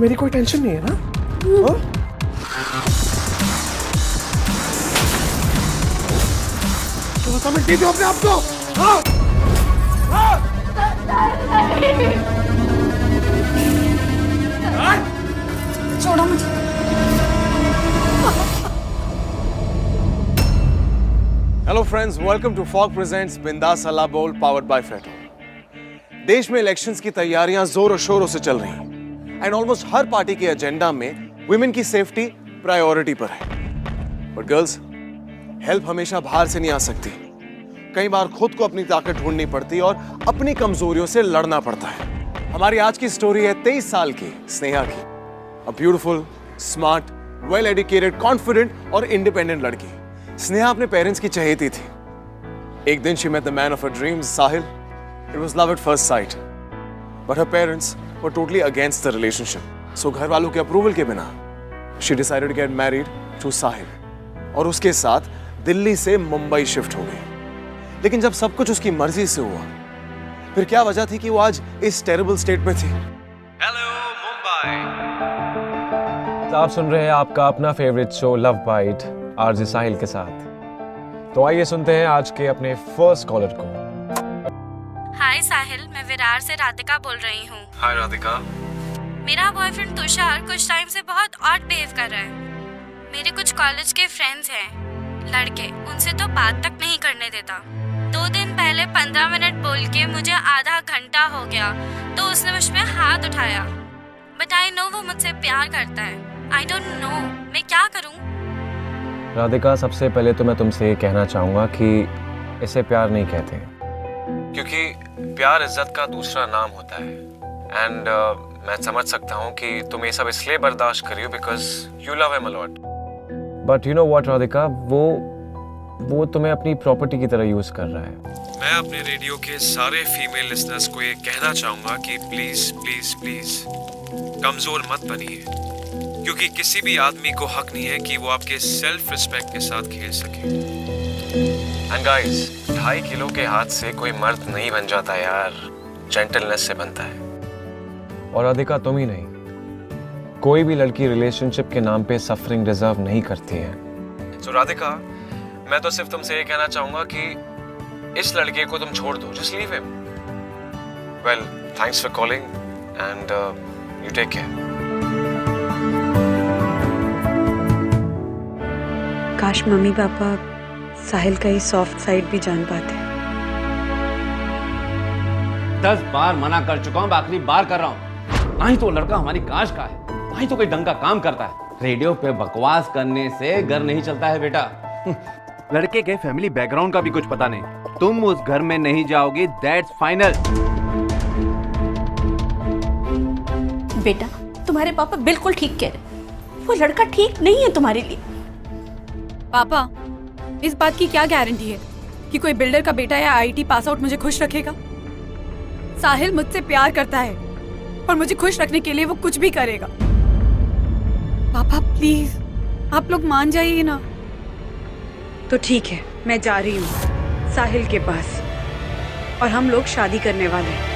मेरी कोई टेंशन नहीं है ना? तो समझ दीजिए अपने आप को। हाँ? छोड़ो मुझे। Hello friends, welcome to fog presents बिंदास अल्लाह बोल पावर्ड बाय फेटो। देश में इलेक्शंस की तैयारियां जोरों शोरों से चल रही हैं एंड ऑलमोस्ट हर पार्टी के एजेंडा में वुमेन की सेफ्टी प्रायोरिटी पर है। बट गर्ल्स, हेल्प हमेशा बाहर से नहीं आ सकती। कई बार खुद को अपनी ताकत ढूंढनी पड़ती और अपनी कमजोरियों से लड़ना पड़ता है। हमारी आज की स्टोरी है 23 साल की स्नेहा की। A beautiful, smart, well educated, confident और इंडिपेंडेंट लड़की। स्नेहा अपने पेरेंट्स की चहेती थी। एक दिन she met the man of her dreams, Sahil. It was love at first sight. But her parents were totally against the relationship. So घर वालों के अप्रूवल के बिना she decided to get married to Sahil. और उसके साथ दिल्ली से Mumbai shift हो गई। लेकिन जब सब कुछ उसकी मर्जी से हुआ, फिर क्या वजह थी कि वो आज इस टेरेबल स्टेट में थी? हेलो मुंबई। आप सुन रहे हैं आपका अपना favourite show love bite RJ Sahil के साथ। तो आइए सुनते हैं आज के अपने फर्स्ट कॉलर को। हाय साहिल, मैं विरार से राधिका बोल रही हूँ। हाय राधिका। मेरा बॉयफ्रेंड तुषार कुछ टाइम से बहुत ऑड बिहेव कर रहा है। मेरे कुछ कॉलेज के फ्रेंड्स हैं लड़के, उनसे तो बात तक नहीं करने देता। 2 दिन पहले 15 मिनट बोल के मुझे आधा घंटा हो गया तो उसने मुझ पे हाथ उठाया। बट आई नो वो मुझसे प्यार करता है। आई डोंट नो मैं क्या करूँ। राधिका, सबसे पहले तो मैं तुमसे ये कहना चाहूँगा कि इसे प्यार नहीं कहते, क्योंकि प्यार इज्जत का दूसरा नाम होता है। एंड मैं समझ सकता हूँ कि तुम ये सब इसलिए बर्दाश्त करियो because you love him a lot. But you know what Radhika, वो तुम्हें अपनी प्रॉपर्टी की तरह यूज कर रहा है। मैं अपने रेडियो के सारे फीमेल लिसनर्स को ये कहना चाहूँगा कि प्लीज प्लीज प्लीज कमजोर मत बनिए, क्योंकि किसी भी आदमी को हक नहीं है कि वो आपके सेल्फ रिस्पेक्ट के साथ खेल सके। एंड गाइस, 2.5 किलो के हाथ से कोई मर्द नहीं बन जाता यार, जेंटलनेस से बनता है। और राधिका, तुम ही नहीं, कोई भी लड़की रिलेशनशिप के नाम पे सफरिंग डिजर्व नहीं करती है। सो राधिका, मैं तो सिर्फ तुमसे ये कहना चाहूंगा कि इस लड़के को तुम छोड़ दो, just leave him. Well, thanks for calling and you take care. काश मम्मी पापा साहिल का ही सॉफ्ट साइड भी जान पाते। 10 बार मना कर चुका हूँ, आखिरी बार कर रहा हूँ। ना ही तो लड़का हमारी काश का है, ना ही तो कोई ढंग का काम करता है। रेडियो पे बकवास करने से घर नहीं चलता है बेटा। लड़के के फैमिली बैकग्राउंड का भी कुछ पता नहीं। तुम उस घर में नहीं जाओगी, दैट्स फाइनल। बेटा, तुम्हारे पापा बिल्कुल ठीक कह रहे। वो लड़का ठीक नहीं है तुम्हारे लिए। पापा, इस बात की क्या गारंटी है कि कोई बिल्डर का बेटा या आईटी पास आउट मुझे खुश रखेगा? साहिल मुझसे प्यार करता है और मुझे खुश रखने के लिए वो कुछ भी करेगा। पापा प्लीज, आप लोग मान जाइए ना। तो ठीक है, मैं जा रही हूँ साहिल के पास और हम लोग शादी करने वाले हैं।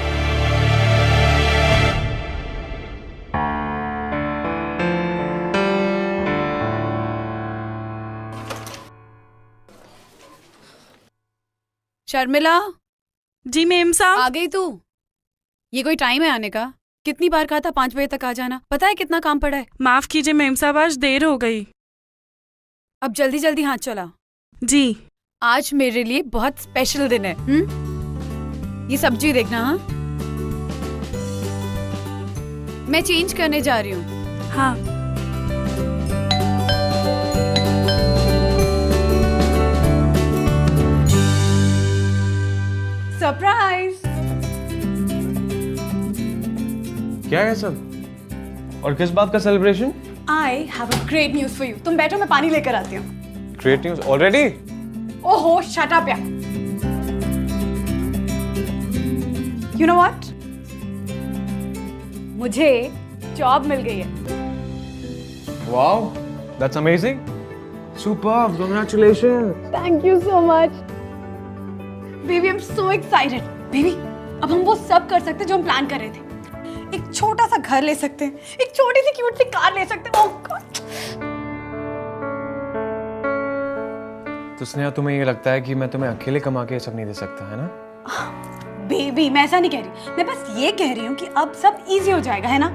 शर्मिला। जी मैम साहब। आ गई तू? ये कोई टाइम है आने का? कितनी बार कहा था 5 बजे तक आ जाना? पता है कितना काम पड़ा है? माफ कीजिए मैम साहब, आज देर हो गई। अब जल्दी जल्दी हाथ चला। जी। आज मेरे लिए बहुत स्पेशल दिन है। ये सब्जी देखना। हाँ, मैं चेंज करने जा रही हूँ। हाँ। सरप्राइज। क्या है सब? और किस बात का celebration? I have a great news for you. तुम बैठो, मैं पानी लेकर आती हूँ। Great news already? ओहो, शट अप यार। यू नो व्हाट, मुझे जॉब मिल गई है। Wow, that's amazing. Superb, congratulations. Thank you so much baby, I am so excited. Baby, अब हम वो सब कर सकते जो हम प्लान कर रहे थे। एक छोटा सा घर ले सकते हैं, एक छोटी सी क्यूट सी कार ले सकते हैं। ओह गॉड। तो स्नेहा, तुम्हें ये लगता है कि मैं तुम्हें अकेले कमा के ये सब नहीं दे सकता, है ना? बेबी, मैं ऐसा नहीं कह रही, मैं बस ये कह रही हूँ कि अब सब इजी हो जाएगा, है ना?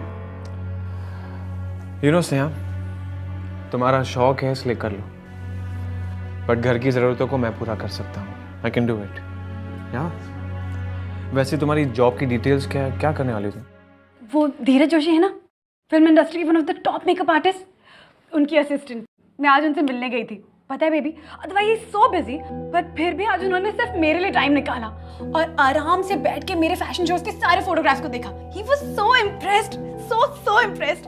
यू नो स्नेहा, तुम्हारा शौक है इसलिए कर लो, बट घर की ज़रूरतों को मैं पूरा कर सकता हूँ। I can do it. या वैसे तुम्हारी जॉब की डिटेल्स क्या करने वाली तुम? वो धीरज जोशी है ना, फिल्म इंडस्ट्री की one of the top makeup artist, उनकी असिस्टेंट। मैं आज उनसे मिलने गई थी, पता है baby, otherwise he so busy, but फिर भी आज उन्होंने सिर्फ मेरे लिए टाइम निकाला और आराम से बैठ के मेरे फैशन शोज के सारे फोटोग्राफ्स को देखा। He was so impressed, so impressed.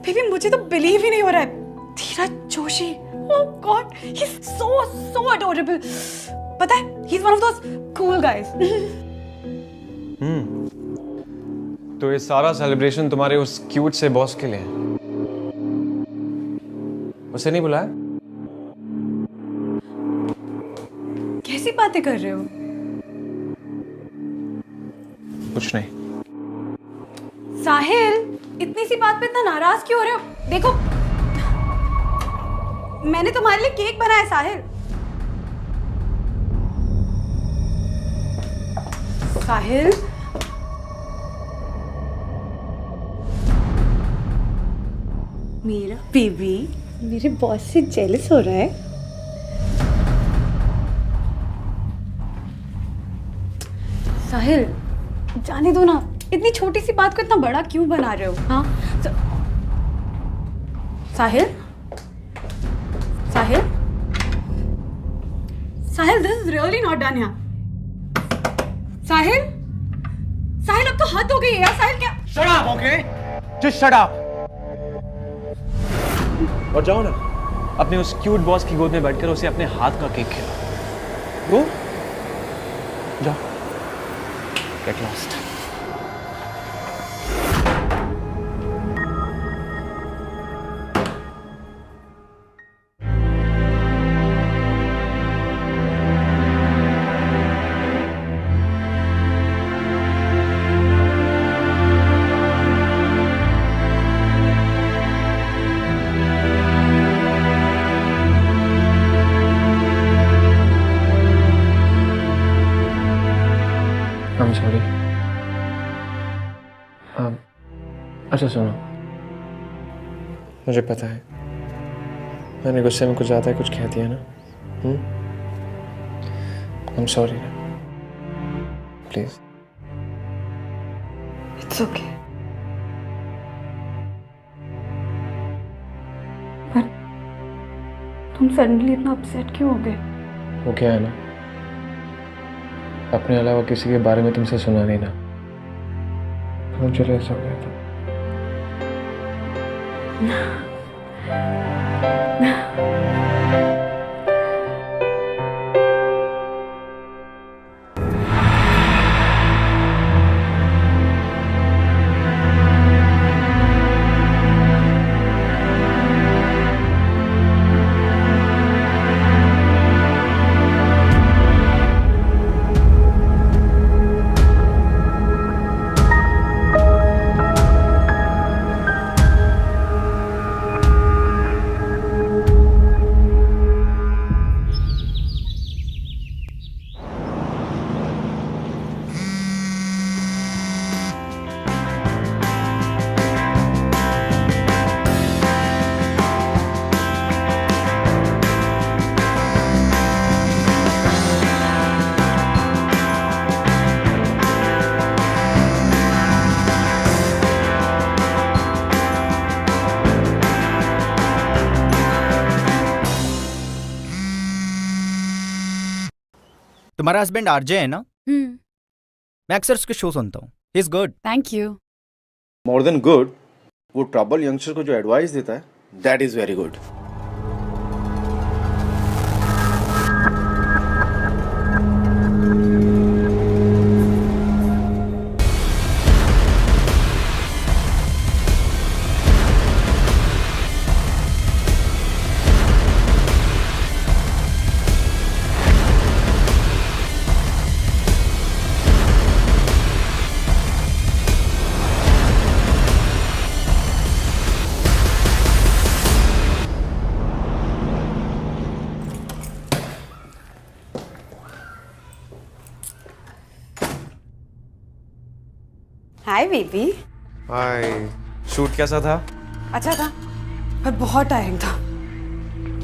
Baby, मुझे तो बिलीव ही नहीं हो रहा है, Dheeraj Joshi, oh god, he is so adorable. पता है, he is one of those cool guys. तो ये सारा सेलिब्रेशन तुम्हारे उस क्यूट से बॉस के लिए है? उसे नहीं बुलाया? कैसी बातें कर रहे हो? कुछ नहीं। साहिल, इतनी सी बात पे इतना नाराज क्यों हो रहे हो? देखो, मैंने तुम्हारे लिए केक बनाया साहिल। साहिल, मेरा बेबी मेरे बॉस से जेलस हो रहा है। साहिल, जाने दो ना, इतनी छोटी सी बात को इतना बड़ा क्यों बना रहे हो? हाँ Sahil, Sahil, Sahil, this is really not done यार। साहिल, साहिल, अब तो हद हो गई है यार। साहिल, क्या? Shut up, okay? Just shut up. और जाओ ना, अपने उस क्यूट बॉस की गोद में बैठकर उसे अपने हाथ का केक खिलाओ। गो, जाओ, गेट लॉस्ट। सॉरी। अच्छा सुनो, मुझे पता है मैंने गुस्से में कुछ ज़्यादा कुछ कह दिया ना। आई एम सॉरी ना, प्लीज। It's okay. पर तुम सडनली इतना अपसेट क्यों हो गए? वो क्या है ना, अपने अलावा किसी के बारे में तुमसे सुना नहीं ना, मुझे ऐसा हो गया था। तुम्हारा हस्बैंड आरजे है ना? मैं अक्सर उसके शो सुनता हूँ। He is good. Thank you. More than good, वो ट्रबल यंगस्टर को जो एडवाइस देता है, that is very good. Hi baby. Hi. Shoot कैसा था? अच्छा था, पर बहुत टायरिंग था।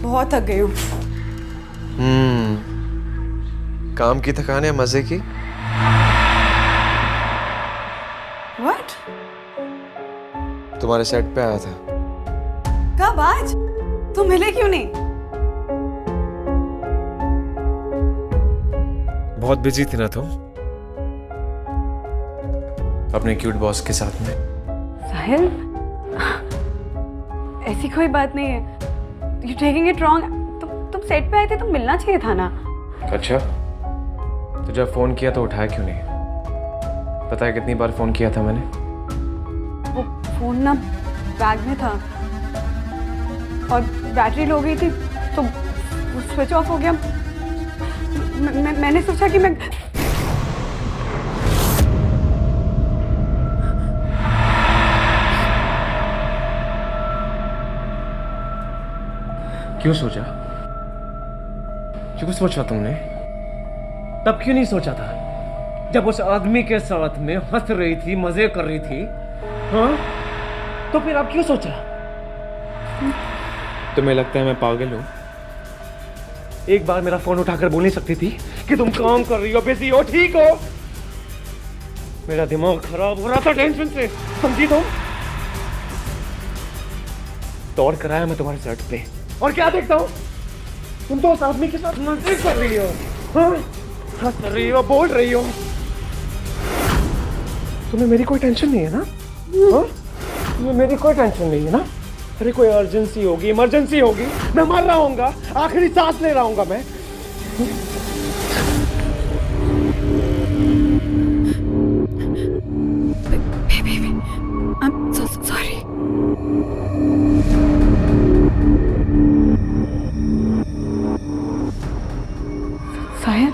बहुत थक गई हूँ। काम की थकान है मजे की? What? तुम्हारे सेट पे आया था। कब? आज? तुम मिले क्यों नहीं? बहुत बिजी थी ना तुम अपने क्यूट बॉस के साथ में। साहिल, ऐसी कोई बात नहीं है। You taking it wrong. तुम सेट पे आए थे तो मिलना चाहिए था ना। अच्छा, तो जब फोन किया तो उठाया क्यों नहीं? पता है कितनी बार फोन किया था मैंने? वो फोन ना बैग में था और बैटरी लो गई थी तो स्विच ऑफ हो गया। मैंने सोचा कि मैं क्यों सोचा? क्यों सोचा तुमने? तब क्यों नहीं सोचा था जब उस आदमी के साथ में हंस रही थी, मजे कर रही थी? हाँ, तो फिर अब क्यों सोचा? तुम्हें लगता है मैं पागल हूं? एक बार मेरा फोन उठाकर बोल नहीं सकती थी कि तुम काम कर रही हो, बिजी हो, ठीक हो? मेरा दिमाग खराब हो रहा था टेंशन से, समझी तुम? दौड़ कर आया मैं तुम्हारे सेट पे और क्या देखता हूँ? तुम तो उस आदमी के साथ मजे कर रही हो, हाँ? हंस रही हो, बोल रही हो। तुम्हें मेरी कोई टेंशन नहीं है ना? हाँ? तुम्हें मेरी कोई टेंशन नहीं है ना? अरे कोई अर्जेंसी होगी, इमरजेंसी होगी, मैं मर रहा हूँगा, आखिरी सांस ले रहा हूँगा मैं। Baby, I'm so sorry. Sahil,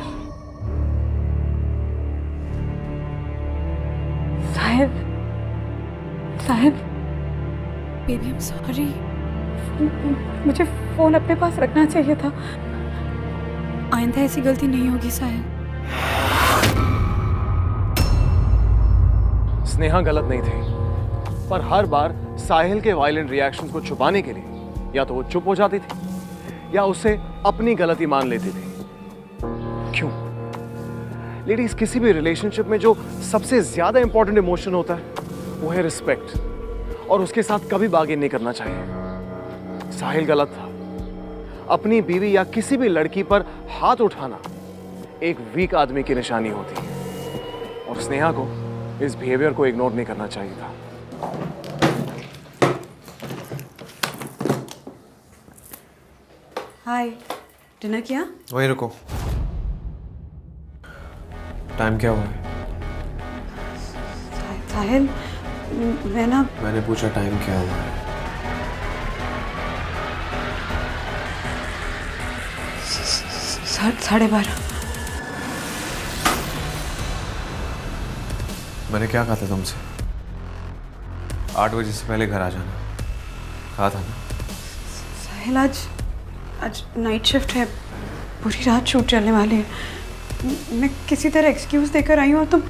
Sahil, Sahil. Baby, I'm sorry. मुझे फोन अपने पास रखना चाहिए था। आइंदा ऐसी गलती नहीं होगी साहिल। स्नेहा गलत नहीं थी, पर हर बार साहिल के वायलेंट रिएक्शंस को छुपाने के लिए या तो वो चुप हो जाती थी या उसे अपनी गलती मान लेती थी। क्यों? लेडीज, किसी भी रिलेशनशिप में जो सबसे ज्यादा इंपॉर्टेंट इमोशन होता है वो है रिस्पेक्ट, और उसके साथ कभी बार्गेन नहीं करना चाहिए। साहिल गलत था। अपनी बीवी या किसी भी लड़की पर हाथ उठाना एक वीक आदमी की निशानी होती है, और स्नेहा को इस बिहेवियर को इग्नोर नहीं करना चाहिए था। हाय, डिनर किया? वहीं रुको। टाइम क्या हुआ है? साहिल, मैंने पूछा टाइम क्या हुआ है? 12:30। मैंने क्या कहा था तुमसे? 8 बजे से पहले घर आ जाना, कहा था ना? साहिल, आज नाइट शिफ्ट है, पूरी रात शूट चलने वाली है। मैं किसी तरह एक्सक्यूज देकर आई हूँ और तुम।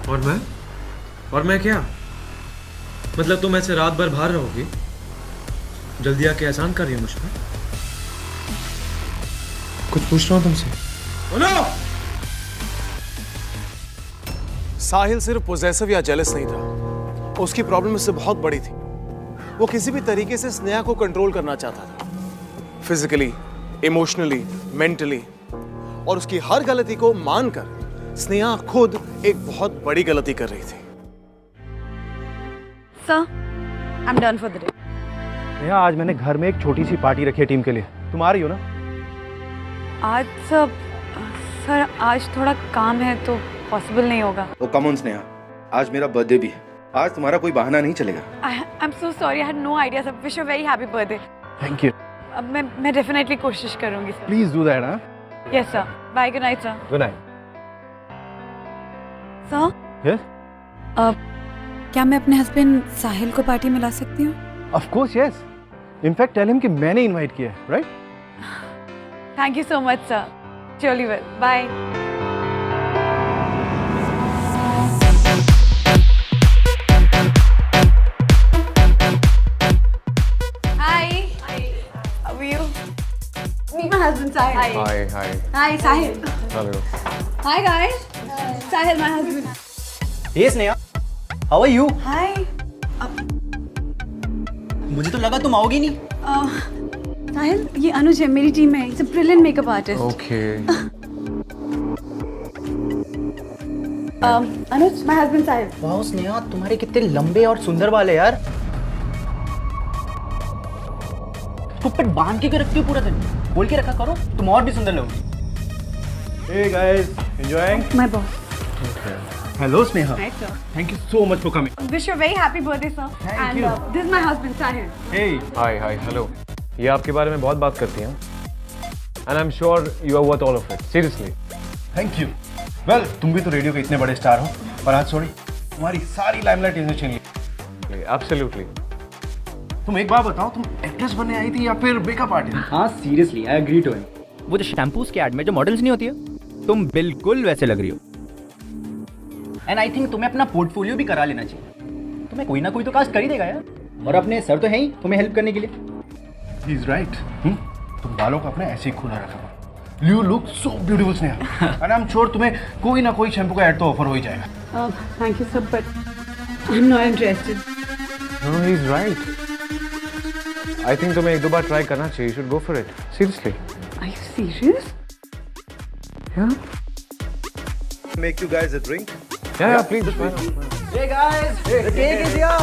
और मैं क्या? मतलब तुम ऐसे रात भर बाहर रहोगी? जल्दी आके एहसान कर रही हो मुझ पर? कुछ पूछ रहा हूँ तुमसे। साहिल सिर्फ पोजेसिव या जेलस नहीं था, उसकी प्रॉब्लम इससे बहुत बड़ी थी। वो किसी भी तरीके से स्नेहा को कंट्रोल करना चाहता था, फिजिकली, इमोशनली, मेंटली, और उसकी हर गलती को मानकर स्नेहा खुद एक बहुत बड़ी गलती कर रही थी। Sir, I am done for the day. Neha, आज मैंने घर में एक छोटी सी पार्टी रखी है टीम के लिए, तुम आ रही हो ना? आज सर आज थोड़ा काम है तो पॉसिबल नहीं होगा। ओ कम ऑन स्नेहा, आज मेरा बर्थडे भी है। आज तुम्हारा कोई बहाना नहीं चलेगा। I am so sorry, I had no idea sir. Wish you very happy birthday. Thank you. अब मैं डेफिनेटली कोशिश करूंगी सर। Please do that. हाँ, yes sir. Bye, good night sir. Good night sir. Yes, क्या मैं अपने husband साहिल को party में ला सकती हूँ? Of course yes. In fact tell him कि मैंने इनवाइट किया है, right? Thank you so much sir. Jolly well, bye. husband Sahil. Hi, hi. Hi, Sahil. Hello. Hi, guys. Sahil, my husband. Hey Sneha, how are you? Hi. मुझे तो लगा तुम आओगी नहीं। साहिल, ये अनुज है, मेरी टीम में। He's a brilliant makeup artist. Okay. Anuj, my husband Sahil. वाह स्नेहा, तुम्हारे कितने लंबे और सुंदर बाल है यार। तुम पे बांध के क्यों रखती हो पूरा दिन? बोल के रखा करो, तुम और भी सुंदर लगोगी। Hey guys, enjoying? My boss. Hello Sneha. Hi, sir. Thank you so much for coming. Wish you a very happy birthday, sir. Thank and you. This is my husband Sahil. Hey. Hi, hi, hello. ये आपके बारे में बहुत बात करती हैं। And I'm sure you are worth all of it. Seriously. Thank you. Well, तुम भी तो रेडियो के इतने बड़े स्टार हो, पर आज सॉरी, तुम्हारी सारी लाइमलाइट इसने छीन ली। Absolutely. तुम एक बात बताओ, तुम एक्ट्रेस बनने आई थी या फिर मेकअप आर्टिस्ट? हाँ seriously, I agree to him. वो जो शैम्पूज के एड में जो मॉडल्स नहीं होती है, तुम बिल्कुल वैसे लग रही हो। एंड आई थिंक तुम्हें अपना पोर्टफोलियो भी करा लेना चाहिए। तुम्हें कोई ना कोई तो कास्ट कर ही देगा यार। और अपने सर तो है ही तुम्हें हेल्प करने के लिए। He is right. तुम बालों को अपने ऐसे ही खुला रखा। You look so beautiful Sneha. And I'm sure तुम्हें कोई ना कोई शैम्पू का एड तो ऑफर हो ही जाएगा। Thank you, sir, but I'm not interested. No, he's right. I think तुम्हें एक दो बार ट्राई करना चाहिए. You should go for it. Seriously. Are you serious? Yeah. Make you guys a drink? Yeah, please. Why not? Hey guys, the cake is here.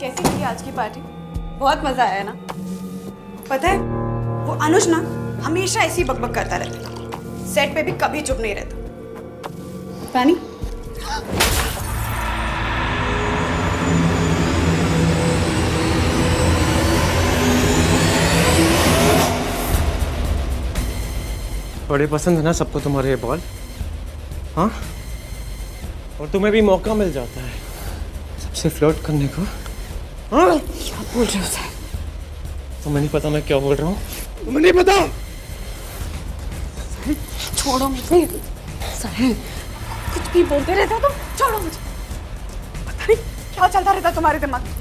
कैसी थी आज की party? बहुत मजा आया ना? पता है, वो अनुज ना हमेशा ऐसी बकबक करता रहता। सेट पे भी कभी चुप नहीं रहता। पानी? बड़े पसंद है ना सबको तुम्हारे ये बॉल? हाँ? और तुम्हें भी मौका मिल जाता है सबसे फ्लर्ट करने को। हाँ? क्या बोल रहे हो सर? तुम्हें नहीं पता मैं क्या बोल रहा हूँ? तुम्हें नहीं पता? छोड़ो मुझे। साहिल, कुछ भी बोलते रहते हो तुम। छोड़ो मुझे। पता नहीं क्या चलता रहता तुम्हारे दिमाग में।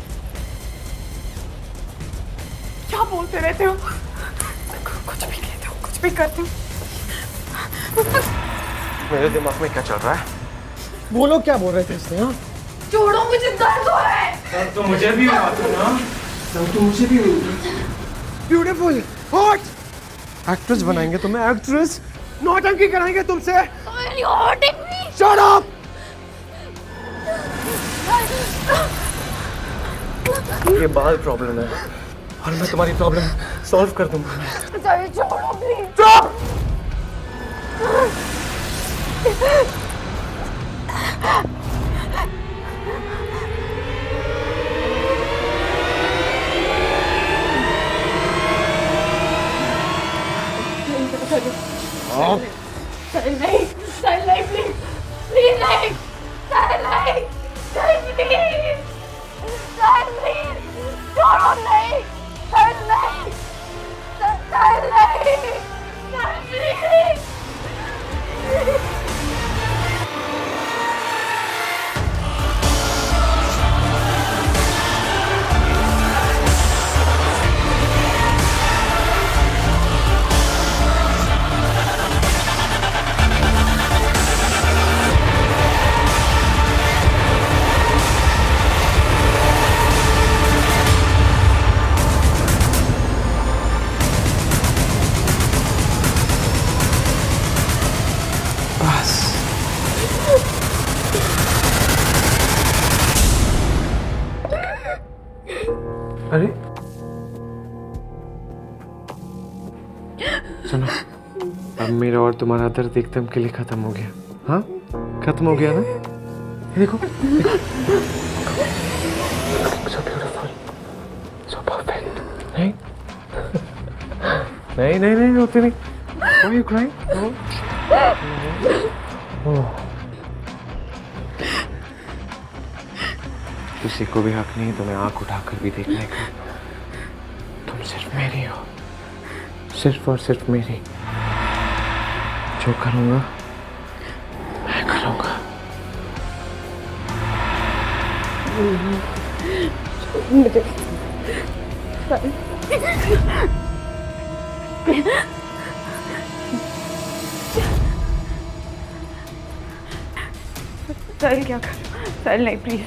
क्या बोलते रहते हो? कुछ भी कहते हो, कुछ भी करते हो। मेरे दिमाग में क्या चल रहा है? बोलो क्या बोल रहे थे इसने? हाँ? छोड़ो मुझे, दर्द हो रहा है। दर्द तो मुझे भी हुआ था ना। दर्द तो मुझे भी हुआ। Beautiful, hot. एक्ट्रेस बनाएंगे तुम्हें, एक्ट्रेस। नौटंकी कराएंगे तुमसे। Shut up. ये बाल प्रॉब्लम है और मैं तुम्हारी प्रॉब्लम सॉल्व कर दूंगा। छोड़ो प्लीज। स्टॉप। नहीं, साहिल नहीं, प्लीज, प्लीज नहीं, साहिल नहीं, साहिल प्लीज, साहिल प्लीज, छोड़ो नहीं, साहिल नहीं, साहिल नहीं, साहिल प्लीज। अरे सुनो, अब मेरा और तुम्हारा दर्द एकदम के लिए खत्म हो गया। हाँ, खत्म हो गया ना? देखो, देखो। So beautiful, so perfect. नहीं, नहीं, नहीं, नहीं, होती नहीं। Why are you crying? No. किसी को भी हक नहीं तुम्हें आंख उठाकर भी देखने का। तुम सिर्फ मेरी हो, सिर्फ और सिर्फ मेरी। जो करूँगा मैं करूँगा। मुझे साहिल क्या कर? साहिल नहीं, प्लीज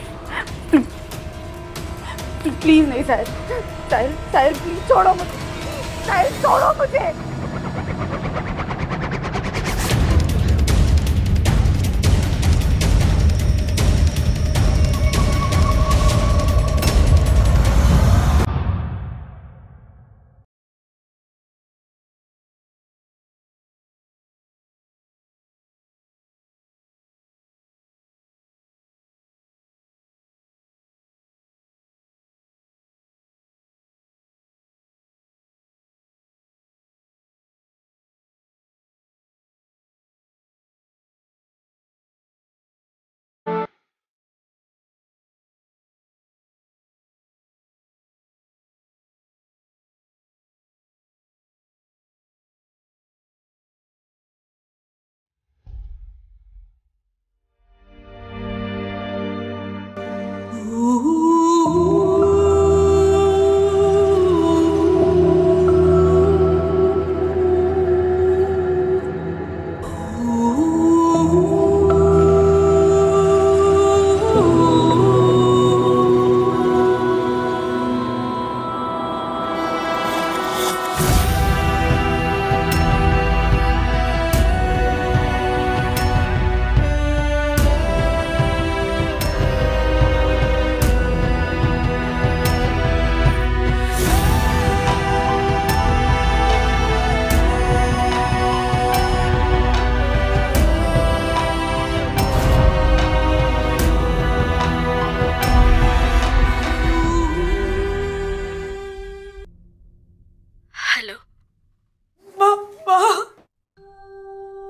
प्लीज नहीं साहिल, साहिल साहिल प्लीज छोड़ो मुझे, साहिल छोड़ो मुझे।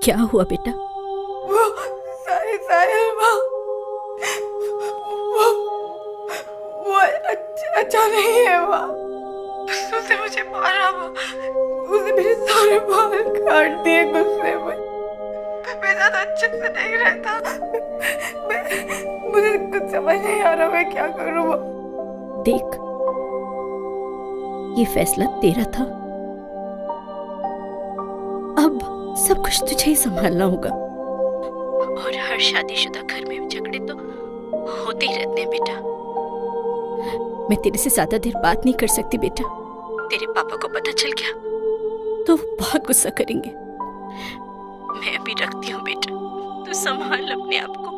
क्या हुआ बेटा? वो साहिल माँ, वो अच्छा नहीं है माँ। उसने मुझे मारा माँ, उसने मेरे सारे बाल काट दिए गुस्से में। मैं ज्यादा अच्छे से नहीं रहता। मुझे कुछ समझ नहीं आ रहा मैं क्या करूँ। देख, ये फैसला तेरा था, अब सब कुछ तुझे ही संभालना होगा। और हर शादीशुदा घर में झगड़े तो होते ही रहते हैं बेटा। मैं तेरे से ज्यादा देर बात नहीं कर सकती बेटा। तेरे पापा को पता चल गया तो वो बहुत गुस्सा करेंगे। मैं अभी रखती हूँ बेटा, तू संभाल अपने आप को।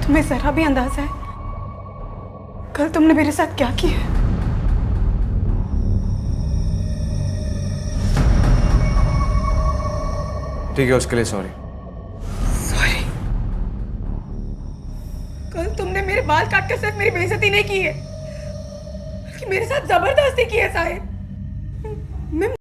तुम्हें जरा भी अंदाजा है कल तुमने मेरे साथ क्या किया? ठीक है, उसके लिए सॉरी। सॉरी? कल तुमने मेरे बाल काट कर सिर्फ मेरी बेइज्जती नहीं की है, बल्कि मेरे साथ जबरदस्ती की है साहिल। मैं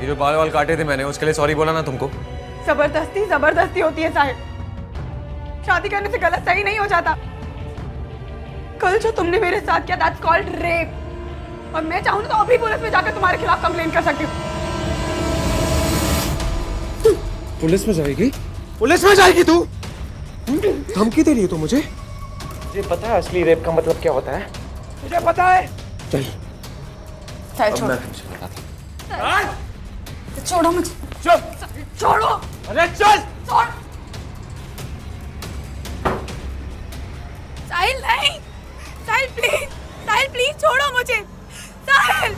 ये जो बाल वाल काटे थे मैंने उसके लिए सॉरी बोला ना तुमको? जबरदस्ती जबरदस्ती होती है साहिल। शादी करने से गलत सही नहीं हो जाता। कल जो तुमने मेरे साथ किया दैट्स कॉल्ड रेप। और मैं चाहूँ तो अभी पुलिस में जाकर तुम्हारे खिलाफ कंप्लेन कर सकती हूँ। पुलिस में जाएगी? पुलिस में जाएगी तू? धमकी दे रही है तू मुझे? मुझे पता है असली रेप का मतलब क्या होता है। मुझे पता है। चल छोड़ो छोड़ो मुझे। छोड़ो। अरे चल। छोड़। साहिल नहीं। साहिल प्लीज छोड़ो मुझे। Sahil.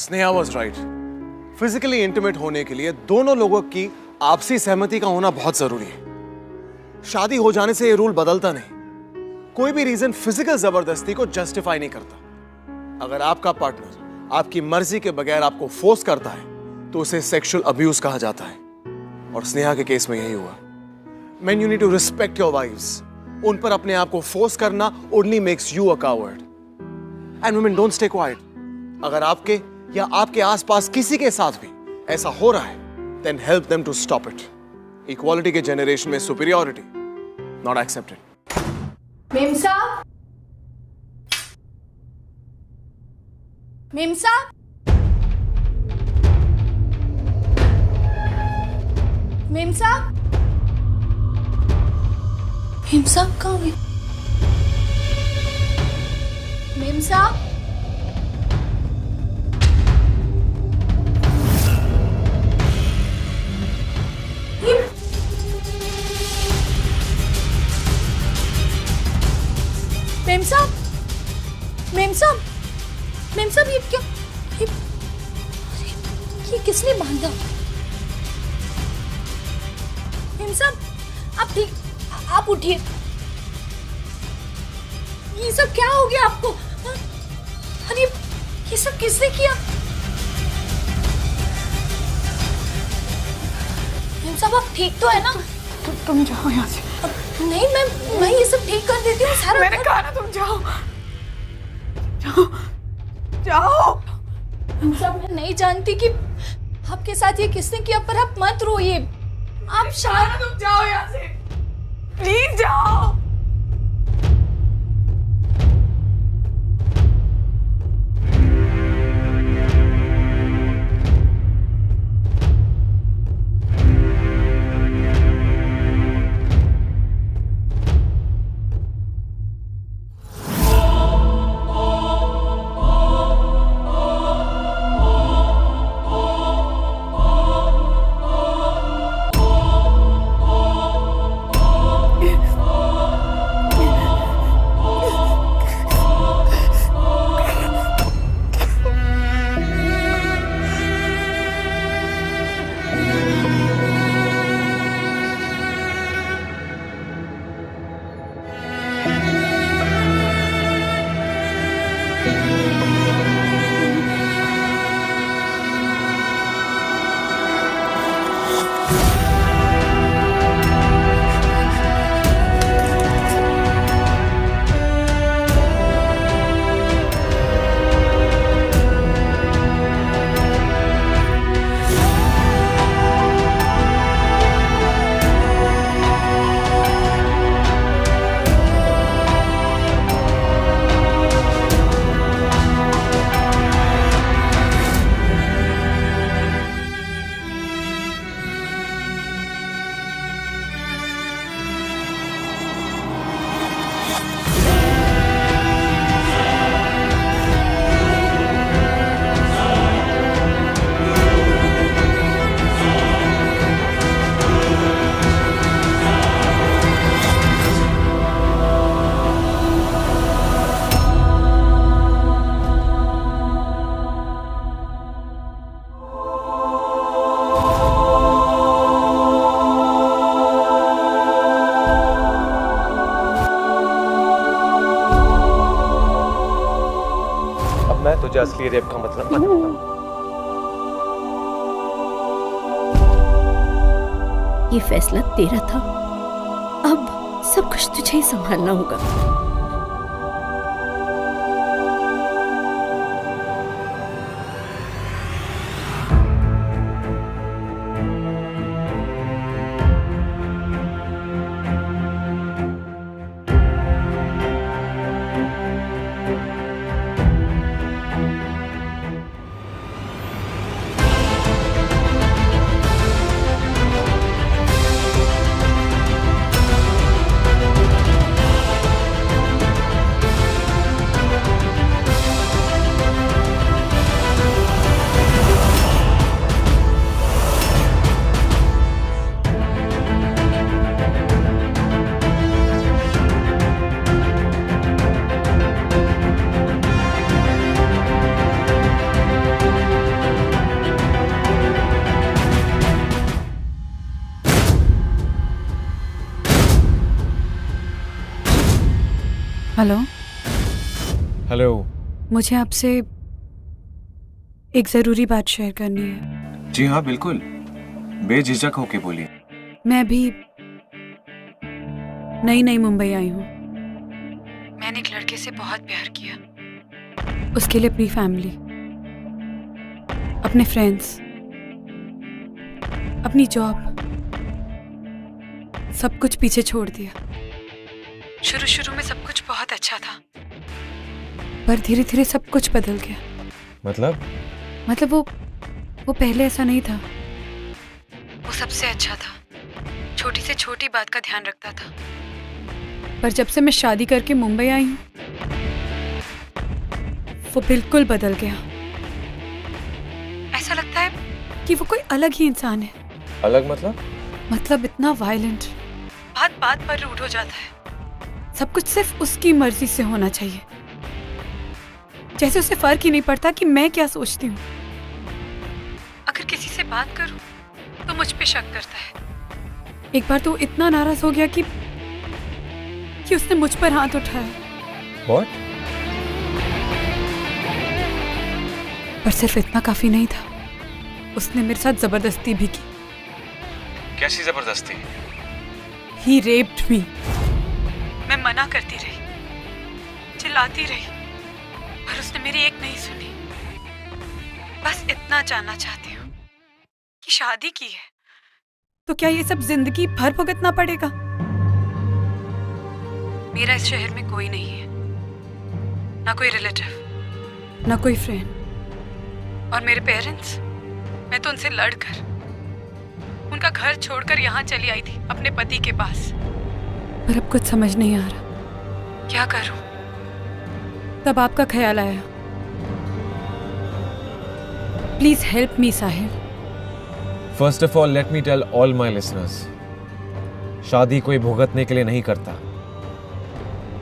Sneha was right. Physically intimate होने के लिए दोनों लोगों की आपसी सहमति का होना बहुत जरूरी है। शादी हो जाने से ये रूल बदलता नहीं। कोई भी रीजन फिजिकल जबरदस्ती को जस्टिफाई नहीं करता। अगर आपका पार्टनर आपकी मर्जी के बगैर आपको फोर्स करता है तो उसे सेक्सुअल अब्यूज कहा जाता है। और स्नेहा के केस में यही हुआ। Men, you need to respect your wives. उन पर अपने आप को फोर्स करना only makes you a coward. And women don't stay quiet. अगर आपके या आपके आसपास किसी के साथ भी ऐसा हो रहा है, then help them to stop it. Equality के generation में superiority not accepted. मेम साहब, मेम साहब, मेम साहब, मेम साहब कहाँ गए? मेम साहब, मेम साहब, मेम साहब, मेम साहब, ये क्या? ये किसने बांधा? मेम साहब, आप ठीक, आप उठिए। ये सब क्या हो गया आपको? अरे ये सब किसने किया? मेम साहब, आप ठीक तो है ना? तुम जाओ यहाँ से। नहीं, मैं ये सब ठीक कर देती हूँ सारा। मैंने कहा ना तुम जाओ। जाओ जाओ। मेम साहब, मैं नहीं जानती कि आपके साथ ये किसने किया, पर आप मत रोइए। आप शायद तुम जाओ यहाँ से, प्लीज जाओ। तुझे असली रेप का मतलब बताऊंगा। ये फैसला तेरा था, अब सब कुछ तुझे ही संभालना होगा। हेलो। हेलो। मुझे आपसे एक जरूरी बात शेयर करनी है। जी हाँ बिल्कुल, बेझिझक होके बोलिए। मैं अभी नई मुंबई आई हूँ। मैंने एक लड़के से बहुत प्यार किया। उसके लिए अपनी फैमिली, अपने फ्रेंड्स, अपनी जॉब, सब कुछ पीछे छोड़ दिया। शुरू में सब कुछ बहुत अच्छा था, पर धीरे धीरे सब कुछ बदल गया। मतलब वो पहले ऐसा नहीं था। वो सबसे अच्छा था, छोटी से छोटी बात का ध्यान रखता था। पर जब से मैं शादी करके मुंबई आई हूँ, वो बिल्कुल बदल गया। ऐसा लगता है कि वो कोई अलग ही इंसान है। अलग मतलब इतना वायलेंट, बात पर रूड हो जाता है। सब कुछ सिर्फ उसकी मर्जी से होना चाहिए, जैसे उसे फर्क ही नहीं पड़ता कि मैं क्या सोचती हूँ। अगर किसी से बात करूं तो मुझ पे शक करता है। एक बार तो इतना नाराज हो गया कि उसने मुझ पर हाथ उठाया। What? पर सिर्फ इतना काफी नहीं था, उसने मेरे साथ जबरदस्ती भी की। कैसी जबरदस्ती? He raped me। मैं मना करती रही, चिल्लाती रही, पर उसने मेरी एक नहीं सुनी। बस इतना जानना चाहती हूँ कि शादी की है तो क्या ये सब जिंदगी भर भुगतना पड़ेगा? मेरा इस शहर में कोई नहीं है, ना कोई रिलेटिव, ना कोई फ्रेंड। और मेरे पेरेंट्स, मैं तो उनसे लड़कर उनका घर छोड़कर यहाँ चली आई थी अपने पति के पास। पर अब कुछ समझ नहीं आ रहा, क्या करूं? तब आपका ख्याल आया। Please help me Sahil. First of all let me tell all my listeners, शादी कोई भुगतने के लिए नहीं करता।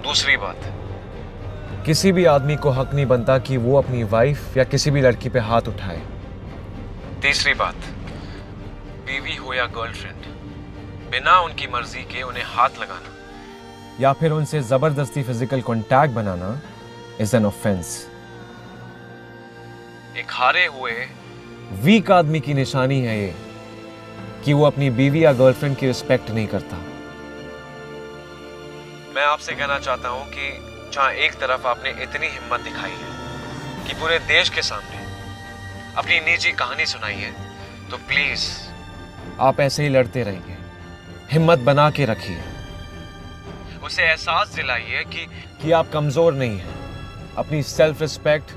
दूसरी बात, किसी भी आदमी को हक नहीं बनता कि वो अपनी वाइफ या किसी भी लड़की पे हाथ उठाए। तीसरी बात, बीवी हो या गर्लफ्रेंड, बिना उनकी मर्जी के उन्हें हाथ लगाना या फिर उनसे जबरदस्ती physical contact banana is an offence. एक हारे हुए वीक आदमी की निशानी है ये कि वो अपनी बीवी या गर्लफ्रेंड की रिस्पेक्ट नहीं करता। मैं आपसे कहना चाहता हूं कि जहां एक तरफ आपने इतनी हिम्मत दिखाई है कि पूरे देश के सामने अपनी निजी कहानी सुनाई है, तो प्लीज आप ऐसे ही लड़ते रहिए, हिम्मत बना के रखिए। उसे एहसास दिलाइए कि आप कमजोर नहीं हैं। अपनी सेल्फ रिस्पेक्ट,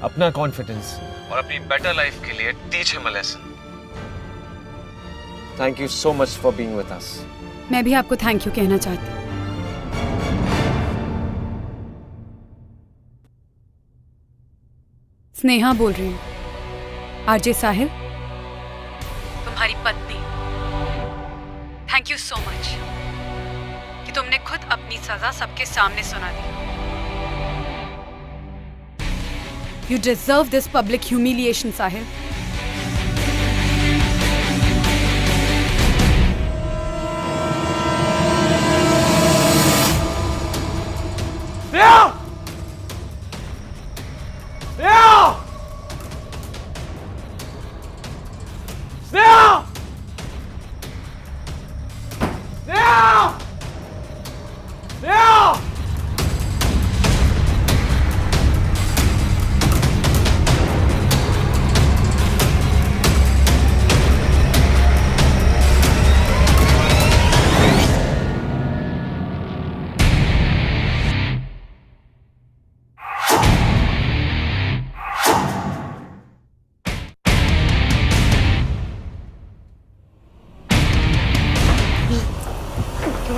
अपना कॉन्फिडेंस और अपनी बेटर लाइफ के लिए teach him a lesson. Thank you so much for being with us. मैं भी आपको थैंक यू कहना चाहती हूँ। स्नेहा बोल रही हूँ, आरजे साहिल, तुम्हारी पत्नी। थैंक यू सो मच कि तुमने खुद अपनी सजा सबके सामने सुना दी। You deserve this public humiliation Sahil.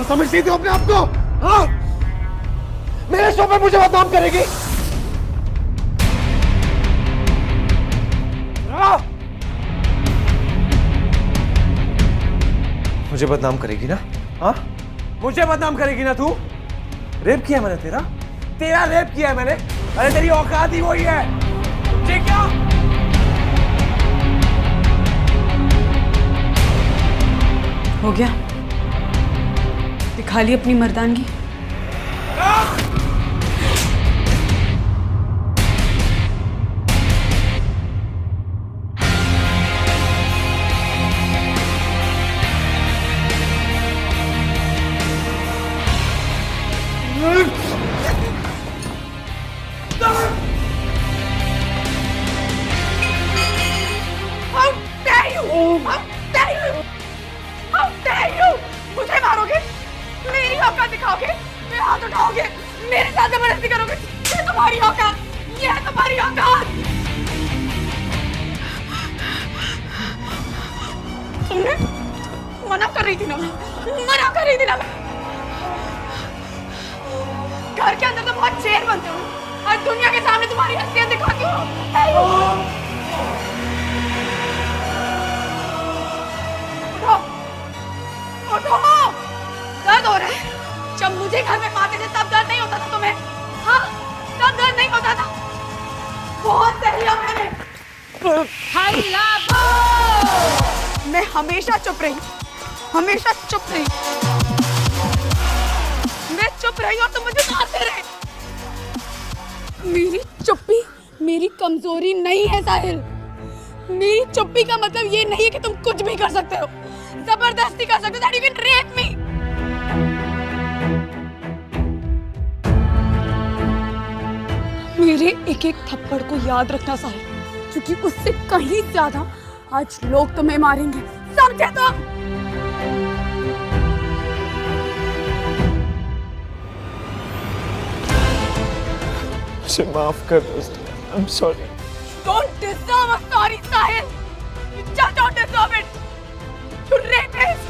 समझती थी अपने आप को? हाँ? मेरे शो पे मुझे बदनाम करेगी? हाँ? मुझे बदनाम करेगी ना? हाँ? मुझे बदनाम करेगी ना तू? रेप किया मैंने तेरा रेप किया है मैंने। अरे तेरी औकात ही वही है, ठीक है? हो गया, दिखा ली अपनी मर्दानगी। रही थी ना मैं, मना कर रही थी ना मैं। घर के अंदर तो बहुत शेर बनते हो और दुनिया के सामने तुम्हारी हस्तियां दिखाती हो। उठो, दर्द हो रहा है। जब मुझे घर में मारते थे तब दर्द नहीं होता था तुम्हें? हाँ, तब दर्द नहीं होता था। बहुत सही है मैंने। हल्ला बोल। मैं हमेशा चुप रही, हमेशा चुप रही। मैं चुप रही और तुम मुझे मारते रहे। मेरी चुप्पी मेरी कमजोरी नहीं है साहिल। मेरी चुप्पी का मतलब ये नहीं है कि तुम कुछ भी कर सकते हो, जबरदस्ती कर सकते हो, that you can rape me। मेरे एक एक थप्पड़ को याद रखना साहिल, क्योंकि उससे कहीं ज्यादा आज लोग तुम्हें मारेंगे, समझे तो? मुझे माफ कर दो। I'm sorry. Don't deserve a sorry, Sahil. You just don't deserve it. You rapist.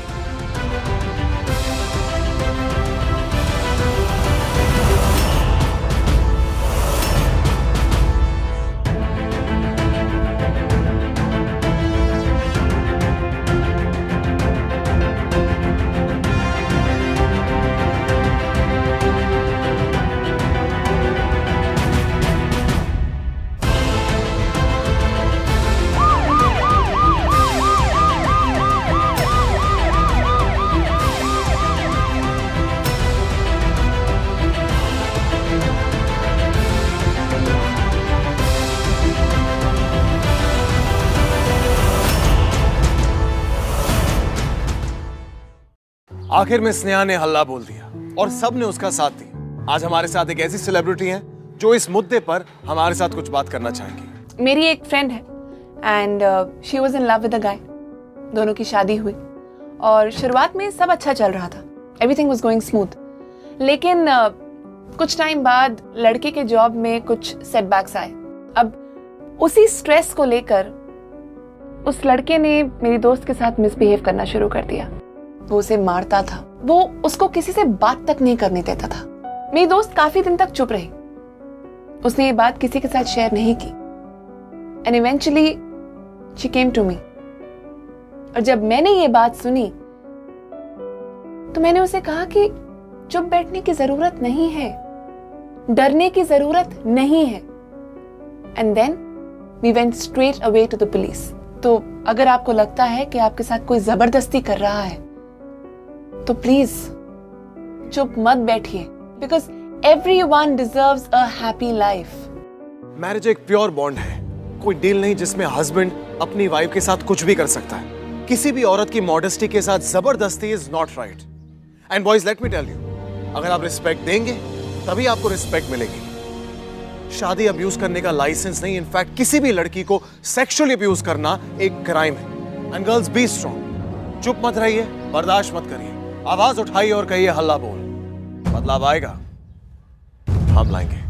आखिर में स्नेहा ने हल्ला बोल दिया और सब ने उसका साथ दिया। आज हमारे साथ एक ऐसी सेलिब्रिटी है जो इस मुद्दे पर हमारे साथ कुछ बात करना चाहेंगी। मेरी एक फ्रेंड है and she was in love with a guy. दोनों की शादी हुई और शुरुआत में सब अच्छा चल रहा था, एवरीथिंग वाज गोइंग स्मूथ। लेकिन कुछ टाइम बाद लड़के के जॉब में कुछ सेटबैक्स आए। अब उसी स्ट्रेस को लेकर उस लड़के ने मेरी दोस्त के साथ मिसबिहेव करना शुरू कर दिया। वो उसे मारता था, वो उसको किसी से बात तक नहीं करने देता था। मेरी दोस्त काफी दिन तक चुप रही, उसने ये बात किसी के साथ शेयर नहीं की and eventually she came to me. और जब मैंने ये बात सुनी तो मैंने उसे कहा कि चुप बैठने की जरूरत नहीं है, डरने की जरूरत नहीं है। And then we went straight away to the police. तो अगर आपको लगता है कि आपके साथ कोई जबरदस्ती कर रहा है तो प्लीज चुप मत बैठिए, because everyone deserves a happy life. Marriage एक प्योर बॉन्ड है, कोई डील नहीं जिसमें हस्बैंड अपनी वाइफ के साथ कुछ भी कर सकता है। किसी भी औरत की मॉडेस्टी के साथ जबरदस्ती is not right. And boys let me tell you, अगर आप रिस्पेक्ट देंगे तभी आपको रिस्पेक्ट मिलेगी। शादी अब्यूज करने का लाइसेंस नहीं, इनफैक्ट किसी भी लड़की को सेक्सुअली अब्यूज करना एक क्राइम है। एंड गर्ल्स बी स्ट्रॉन्ग, चुप मत रहिए, बर्दाश्त मत करिए, आवाज उठाइए और कहिए हल्ला बोल। बदलाव आएगा, हम लाएंगे।